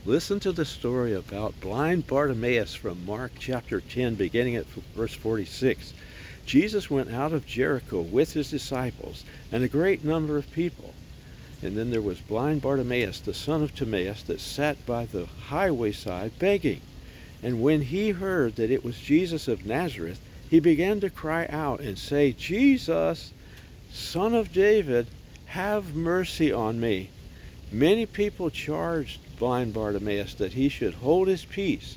Listen to the story about blind Bartimaeus from Mark chapter 10, beginning at verse 46. Jesus went out of Jericho with his disciples and a great number of people. And then there was blind Bartimaeus, the son of Timaeus, that sat by the highway side begging. And when he heard that it was Jesus of Nazareth, he began to cry out and say, Jesus, Son of David, have mercy on me. Many people charged blind Bartimaeus that he should hold his peace,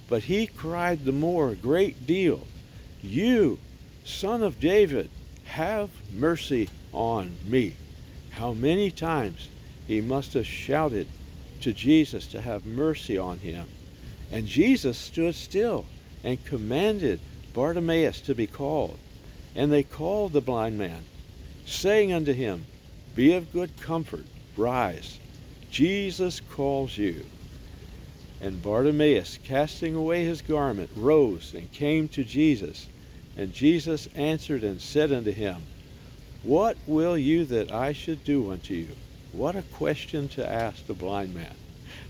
but he cried the more a great deal, You, Son of David, have mercy on me. How many times he must have shouted to Jesus to have mercy on him. And Jesus stood still and commanded Bartimaeus to be called. And they called the blind man, saying unto him, Be of good comfort, rise, Jesus calls you. And Bartimaeus, casting away his garment, rose and came to Jesus. And Jesus answered and said unto him, What will you that I should do unto you? What a question to ask the blind man.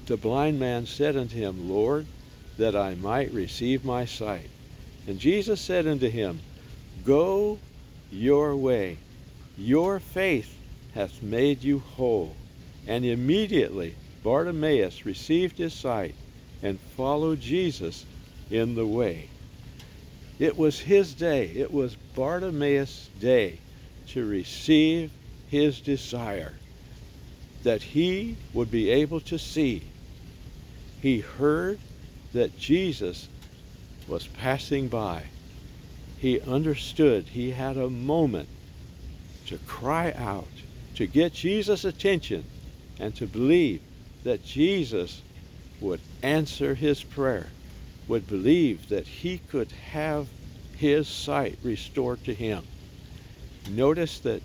The blind man said unto him, Lord, that I might receive my sight. And Jesus said unto him, Go your way, your faith hath made you whole. And immediately Bartimaeus received his sight and followed Jesus in the way. It was his day. It was Bartimaeus' day to receive his desire, that he would be able to see. He heard that Jesus was passing by. He understood. He had a moment to cry out, to get Jesus' attention, and to believe that Jesus would answer his prayer, would believe that he could have his sight restored to him. Notice that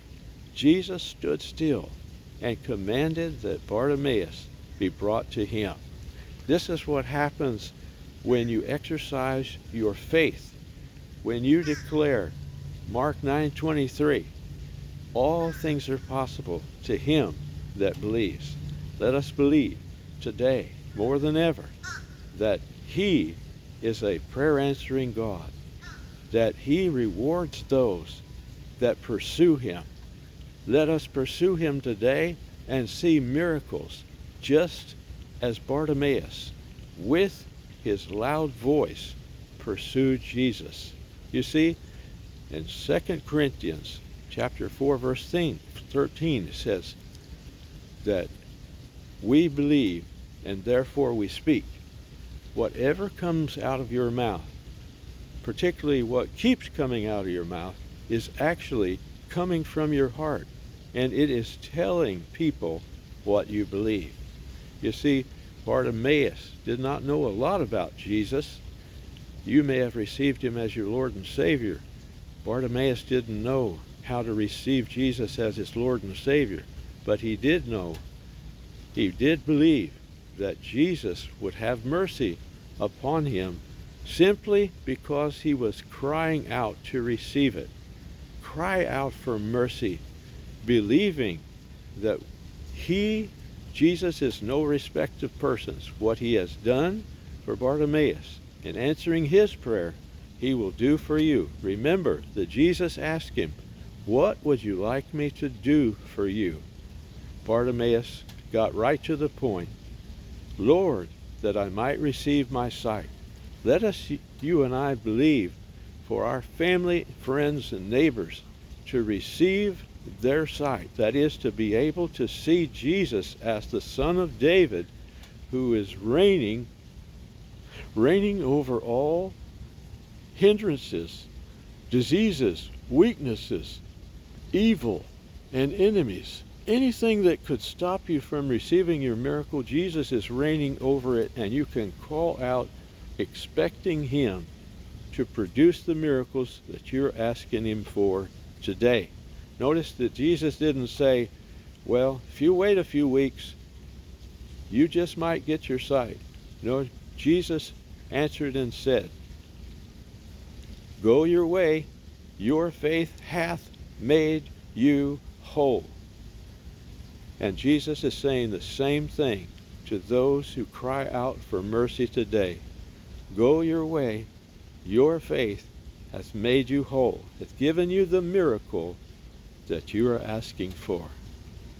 Jesus stood still and commanded that Bartimaeus be brought to him. This is what happens when you exercise your faith, when you declare Mark 9:23, all things are possible to him that believes. Let us believe today more than ever that he is a prayer answering God, that he rewards those that pursue him. Let us pursue him today and see miracles, just as Bartimaeus, with his loud voice, pursued Jesus. You see, in 2 Corinthians chapter 4, verse 13, it says that we believe and therefore we speak. Whatever comes out of your mouth, particularly what keeps coming out of your mouth, is actually coming from your heart, and it is telling people what you believe. You see, Bartimaeus did not know a lot about Jesus. You may have received him as your Lord and Savior. Bartimaeus didn't know how to receive Jesus as his Lord and Savior, but he did know, he did believe that Jesus would have mercy upon him simply because he was crying out to receive it. Cry out for mercy, believing that Jesus is no respect of persons. What he has done for Bartimaeus in answering his prayer, he will do for you. Remember that Jesus asked him, What would you like me to do for you? Bartimaeus got right to the point. Lord, that I might receive my sight. Let us, you and I, believe for our family, friends, and neighbors to receive their sight. That is, to be able to see Jesus as the Son of David, who is reigning over all hindrances, diseases, weaknesses, evil, and enemies. Anything that could stop you from receiving your miracle, Jesus is reigning over it, and you can call out expecting him to produce the miracles that you're asking him for today. Notice that Jesus didn't say, well, if you wait a few weeks, you just might get your sight. No, Jesus answered and said, Go your way, your faith hath made you whole. And Jesus is saying the same thing to those who cry out for mercy today. Go your way. Your faith has made you whole. It's given you the miracle that you are asking for.